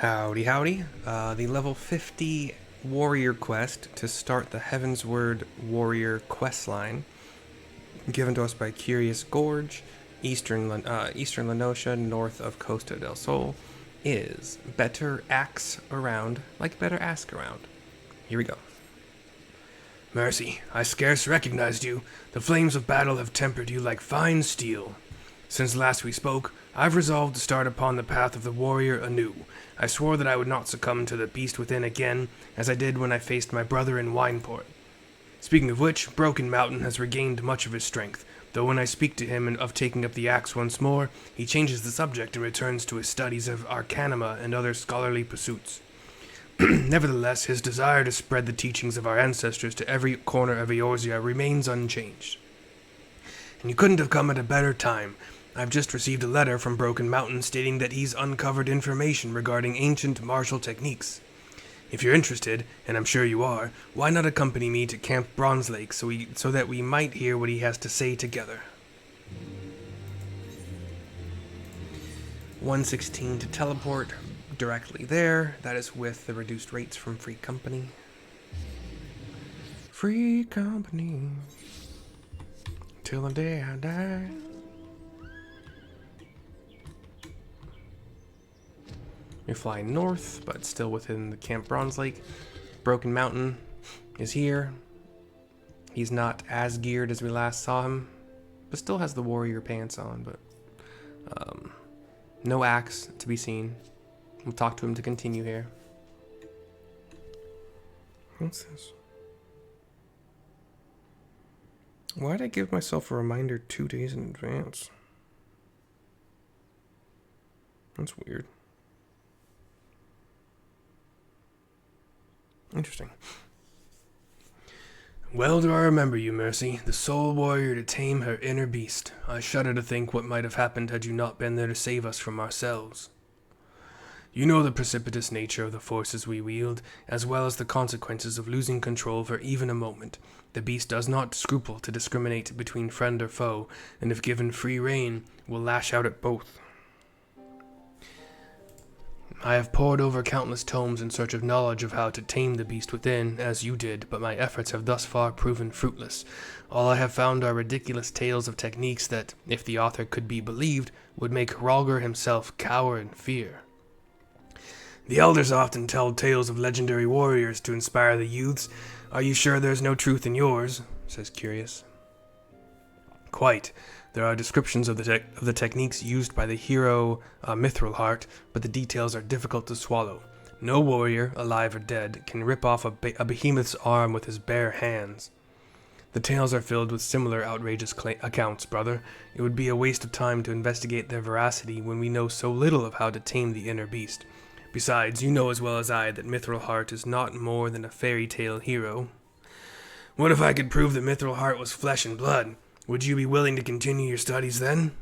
Howdy, howdy. The level 50 warrior quest to start the Heavensward warrior questline, given to us by Curious Gorge, Eastern Lenosha, north of Costa del Sol, is better axe around, like better ask around. Here we go. Mercy, I scarce recognized you. The flames of battle have tempered you like fine steel. Since last we spoke, I've resolved to start upon the path of the warrior anew. I swore that I would not succumb to the beast within again, as I did when I faced my brother in Wineport. Speaking of which, Broken Mountain has regained much of his strength, though when I speak to him of taking up the axe once more, he changes the subject and returns to his studies of arcanima and other scholarly pursuits. Nevertheless, his desire to spread the teachings of our ancestors to every corner of Eorzea remains unchanged. And you couldn't have come at a better time. I've just received a letter from Broken Mountain stating that he's uncovered information regarding ancient martial techniques. If you're interested, and I'm sure you are, why not accompany me to Camp Bronze Lake so that we might hear what he has to say together? 116 to teleport directly there. That is with the reduced rates from Free Company. Free Company. Till the day I die. You're flying north, but still within the Camp Bronze Lake. Broken Mountain is here. He's not as geared as we last saw him, but still has the warrior pants on, but no axe to be seen. We'll talk to him to continue here. What's this? Why'd I give myself a reminder 2 days in advance? That's weird. Interesting. Well do I remember you, Mercy, the sole warrior to tame her inner beast. I shudder to think what might have happened had you not been there to save us from ourselves. You know the precipitous nature of the forces we wield, as well as the consequences of losing control for even a moment. The beast does not scruple to discriminate between friend or foe, and if given free rein, will lash out at both. I have pored over countless tomes in search of knowledge of how to tame the beast within, as you did, but my efforts have thus far proven fruitless. All I have found are ridiculous tales of techniques that, if the author could be believed, would make Rhalgr himself cower in fear. The elders often tell tales of legendary warriors to inspire the youths. Are you sure there's no truth in yours? Says Curious. Quite. There are descriptions of the techniques used by the hero Mithril, but the details are difficult to swallow. No warrior, alive or dead, can rip off a behemoth's arm with his bare hands. The tales are filled with similar outrageous accounts, brother. It would be a waste of time to investigate their veracity when we know so little of how to tame the inner beast. Besides, you know as well as I that Mithril is not more than a fairy tale hero. What if I could prove that Mithril was flesh and blood? Would you be willing to continue your studies then?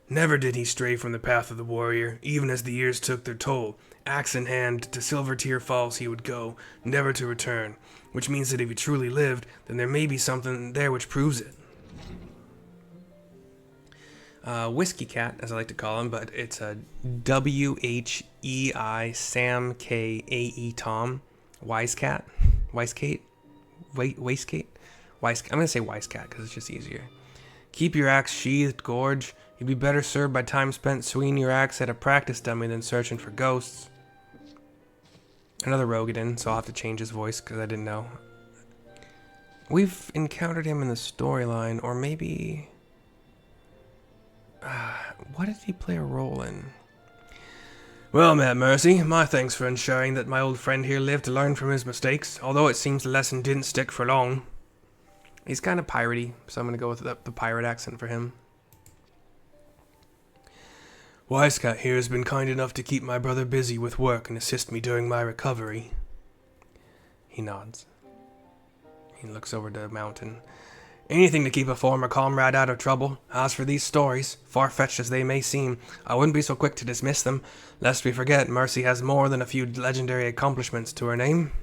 Never did he stray from the path of the warrior, even as the years took their toll. Axe in hand, to Silvertear Falls he would go, never to return, which means that if he truly lived, then there may be something there which proves it. Whiskey Cat, as I like to call him, but it's a W-H-E-I Sam K-A-E Tom. Wisecate? Waistcoat? Waistcoat? I'm going to say Wisecate because it's just easier. Keep your axe sheathed, Gorge. You'd be better served by time spent swinging your axe at a practice dummy than searching for ghosts. Another Rogadin, so I'll have to change his voice because I didn't know. We've encountered him in the storyline, or maybe... what did he play a role in? Well met, Mercy. My thanks for ensuring that my old friend here lived to learn from his mistakes, although it seems the lesson didn't stick for long. He's kind of piratey, so I'm going to go with the pirate accent for him. Wisecate here has been kind enough to keep my brother busy with work and assist me during my recovery. He nods. He looks over the mountain. Anything to keep a former comrade out of trouble. As for these stories, far-fetched as they may seem, I wouldn't be so quick to dismiss them, lest we forget Mercy has more than a few legendary accomplishments to her name.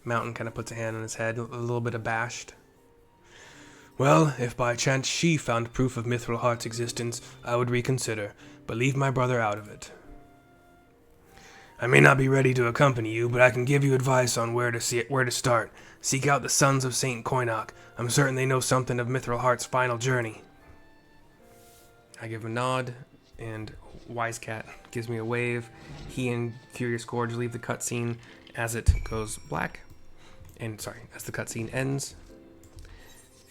Mountain kind of puts a hand on his head, a little bit abashed. Well, if by chance she found proof of Mithril existence, I would reconsider, but leave my brother out of it. I may not be ready to accompany you, but I can give you advice on where to start. Seek out the Sons of Saint Koinok. I'm certain they know something of Mithril Heart's final journey. I give a nod, and Wise Cat gives me a wave. He and Furious Gorge leave the cutscene as it goes black. And, sorry, as the cutscene ends.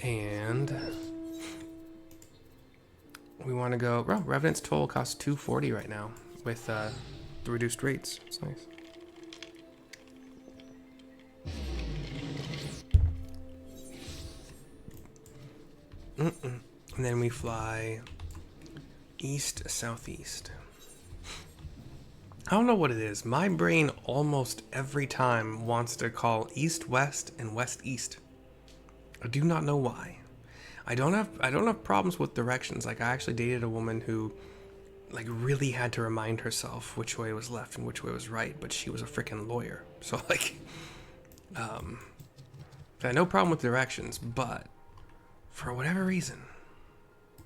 And we want to go... Well, Revenant's Toll costs $240 right now with the reduced rates. It's nice. And then we fly east, southeast. I don't know what it is. My brain almost every time wants to call east, west, and west, east. I do not know why. I don't have problems with directions. Like, I actually dated a woman who, like, really had to remind herself which way was left and which way was right, but she was a freaking lawyer. So, like, I had no problem with directions, but for whatever reason.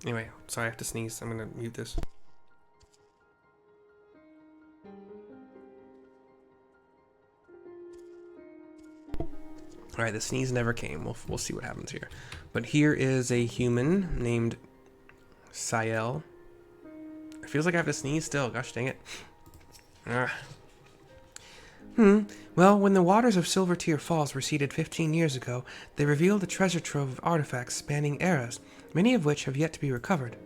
Anyway, sorry, I have to sneeze. I'm gonna mute this. Alright, the sneeze never came. We'll see what happens here. But here is a human named Sael. It feels like I have to sneeze still. Gosh dang it. Well, when the waters of Silvertear Falls receded 15 years ago, they revealed a treasure trove of artifacts spanning eras, many of which have yet to be recovered.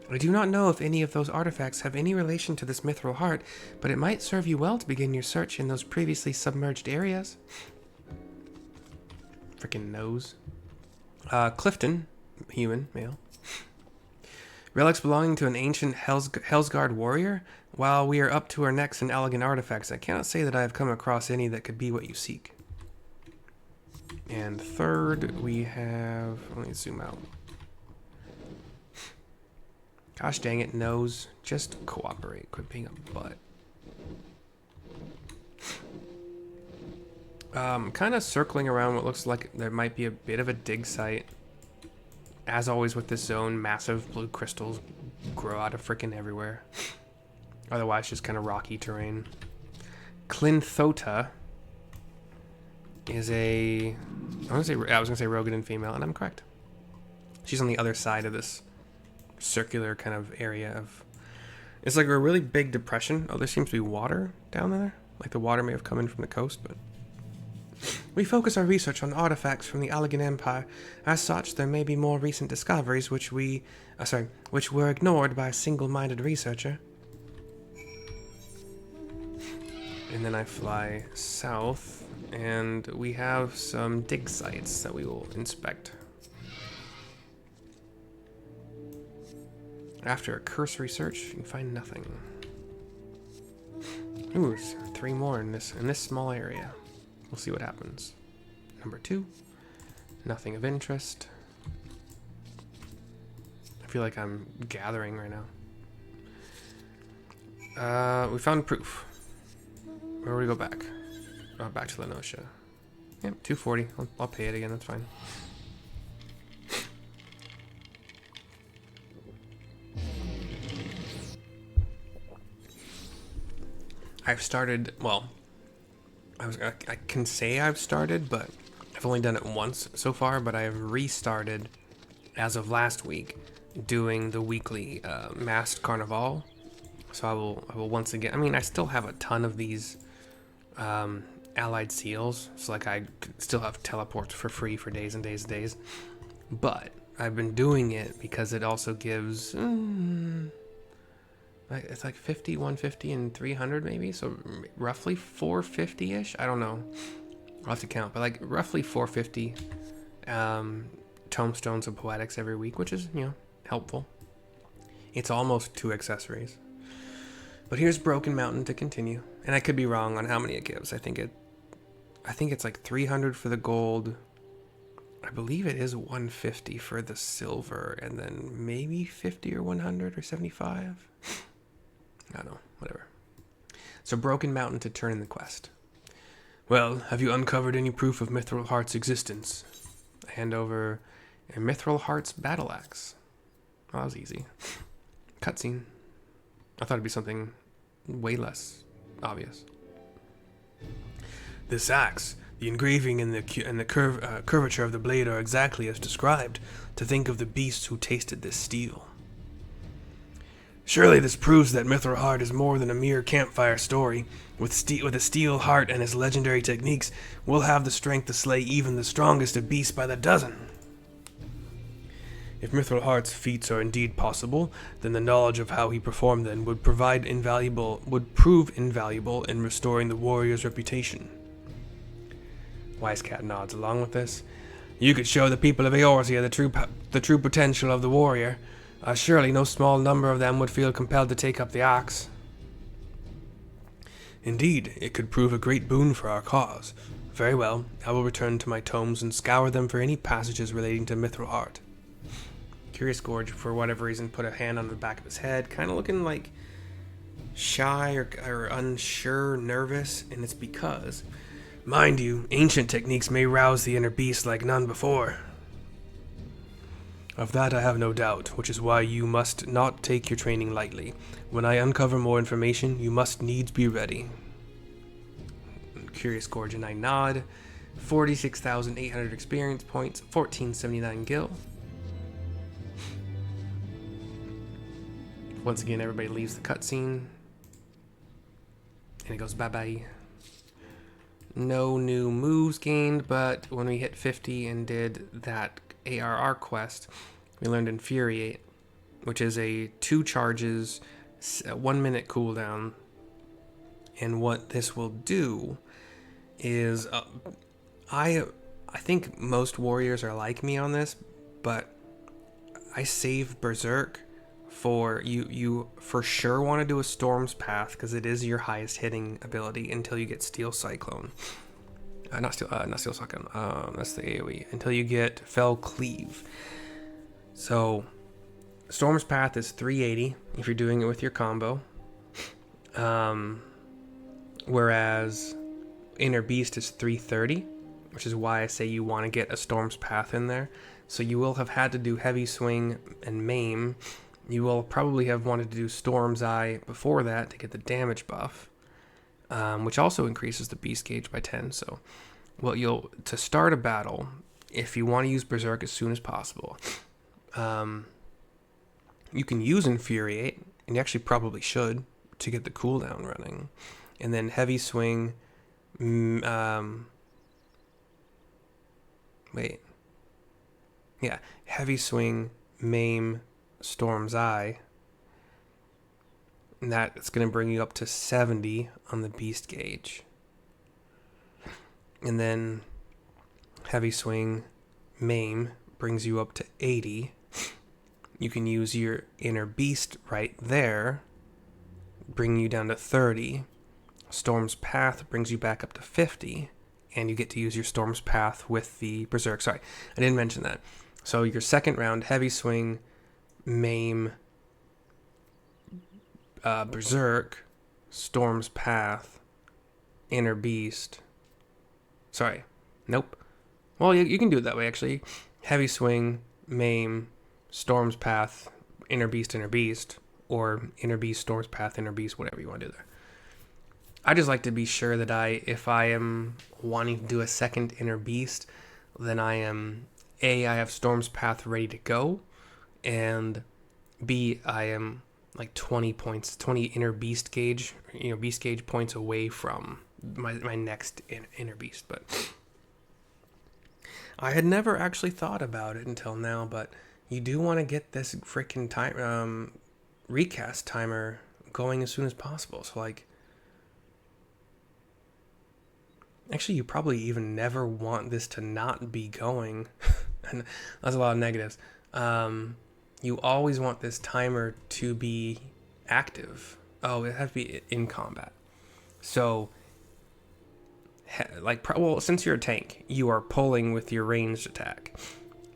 I do not know if any of those artifacts have any relation to this mithril heart, but it might serve you well to begin your search in those previously submerged areas. Freaking nose. Clifton, human, male. Relics belonging to an ancient Hellsguard warrior? While we are up to our necks in elegant artifacts, I cannot say that I have come across any that could be what you seek. And third, we have... Let me zoom out. Gosh dang it, nose. Just cooperate. Quit being a butt. Kind of circling around what looks like there might be a bit of a dig site. As always with this zone, massive blue crystals grow out of freaking everywhere. Otherwise, just kind of rocky terrain. Clinthota is a... I was going to say Rogadan female, and I'm correct. She's on the other side of this circular kind of area of... It's like a really big depression. Oh, there seems to be water down there. Like the water may have come in from the coast, but... We focus our research on artifacts from the Allegan Empire. As such, there may be more recent discoveries which were ignored by a single-minded researcher. And then I fly south, and we have some dig sites that we will inspect. After a cursory search, you can find nothing. Ooh, there's 3 more in this small area. We'll see what happens. Number 2, nothing of interest. I feel like I'm gathering right now. We found proof. Where do we go back? Oh, back to Lenosha. Yep, 240. I'll pay it again, that's fine. I've started, well, I can say I've started, but I've only done it once so far, but I have restarted, as of last week, doing the weekly Masked Carnival. So I will once again, I mean, I still have a ton of these allied seals, so like I still have teleports for free for days and days and days, but I've been doing it because it also gives... it's like 50, 150, and 300 maybe, so roughly 450-ish? I don't know. I'll have to count, but like roughly 450 tomestones of poetics every week, which is, you know, helpful. It's almost 2 accessories. But here's Broken Mountain to continue. And I could be wrong on how many it gives. I think it's like 300 for the gold. I believe it is 150 for the silver, and then maybe 50 or 100 or 75. I don't know, whatever. So Broken Mountain to turn in the quest. Well, have you uncovered any proof of Mithril Heart's existence? I hand over a Mithril Heart's battle axe. Oh, that was easy. Cutscene. I thought it'd be something way less obvious. This axe, the engraving and the curvature of the blade are exactly as described. To think of the beasts who tasted this steel. Surely this proves that Mithril Heart is more than a mere campfire story. With a steel heart and his legendary techniques, we'll have the strength to slay even the strongest of beasts by the dozen. If Mithril Heart's feats are indeed possible, then the knowledge of how he performed them would prove invaluable in restoring the warrior's reputation. Wise Cat nods along with this. You could show the people of Eorzea the true potential of the warrior. Surely no small number of them would feel compelled to take up the axe. Indeed, it could prove a great boon for our cause. Very well, I will return to my tomes and scour them for any passages relating to Mithril Heart. Curious Gorge, for whatever reason, put a hand on the back of his head, kind of looking like shy or unsure, nervous, and it's because, mind you, ancient techniques may rouse the inner beast like none before. Of that I have no doubt, which is why you must not take your training lightly. When I uncover more information, you must needs be ready. Curious Gorge and I nod. 46,800 experience points, 1479 gil. Once again, everybody leaves the cutscene. And it goes bye-bye. No new moves gained, but when we hit 50 and did that ARR quest, we learned Infuriate, which is a 2 charges, 1 minute cooldown. And what this will do is, I think most warriors are like me on this, but I save Berserk for you for sure want to do a Storm's Path because it is your highest hitting ability until you get Steel Cyclone. Not Steel Cyclone. That's the AoE. Until you get Fell Cleave. So Storm's Path is 380 if you're doing it with your combo. Whereas Inner Beast is 330, which is why I say you want to get a Storm's Path in there. So you will have had to do Heavy Swing and Maim. You will probably have wanted to do Storm's Eye before that to get the damage buff, which also increases the beast gauge by 10. So, to start a battle, if you want to use Berserk as soon as possible, you can use Infuriate, and you actually probably should, to get the cooldown running. And then Heavy Swing, Heavy Swing, Maim, Storm's Eye, and that's going to bring you up to 70 on the beast gauge. And then Heavy Swing, Maim brings you up to 80. You can use your Inner Beast right there, bringing you down to 30. Storm's Path brings you back up to 50, and you get to use your Storm's Path with the Berserk. Sorry, I didn't mention that. So your second round, Heavy Swing, Maim, Berserk, Storm's Path, Inner Beast. Sorry, nope. Well, you can do it that way, actually. Heavy Swing, Maim, Storm's Path, Inner Beast, or Inner Beast, Storm's Path, Inner Beast, whatever you want to do there. I just like to be sure that if I am wanting to do a second Inner Beast, then I have Storm's Path ready to go, and B, I am like 20 Inner Beast gauge, Beast gauge points away from my next Inner Beast. But I had never actually thought about it until now, but you do want to get this freaking time recast timer going as soon as possible. So actually, you probably even never want this to not be going. And that's a lot of negatives. You always want this timer to be active. Oh, it has to be in combat. So, since you're a tank, you are pulling with your ranged attack.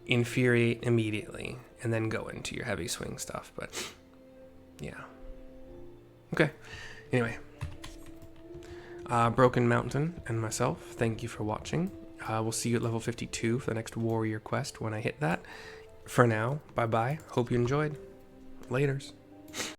Infuriate immediately, and then go into your Heavy Swing stuff. But, yeah. Okay. Anyway. Broken Mountain and myself, thank you for watching. We'll see you at level 52 for the next warrior quest when I hit that. For now, bye-bye. Hope you enjoyed. Laters.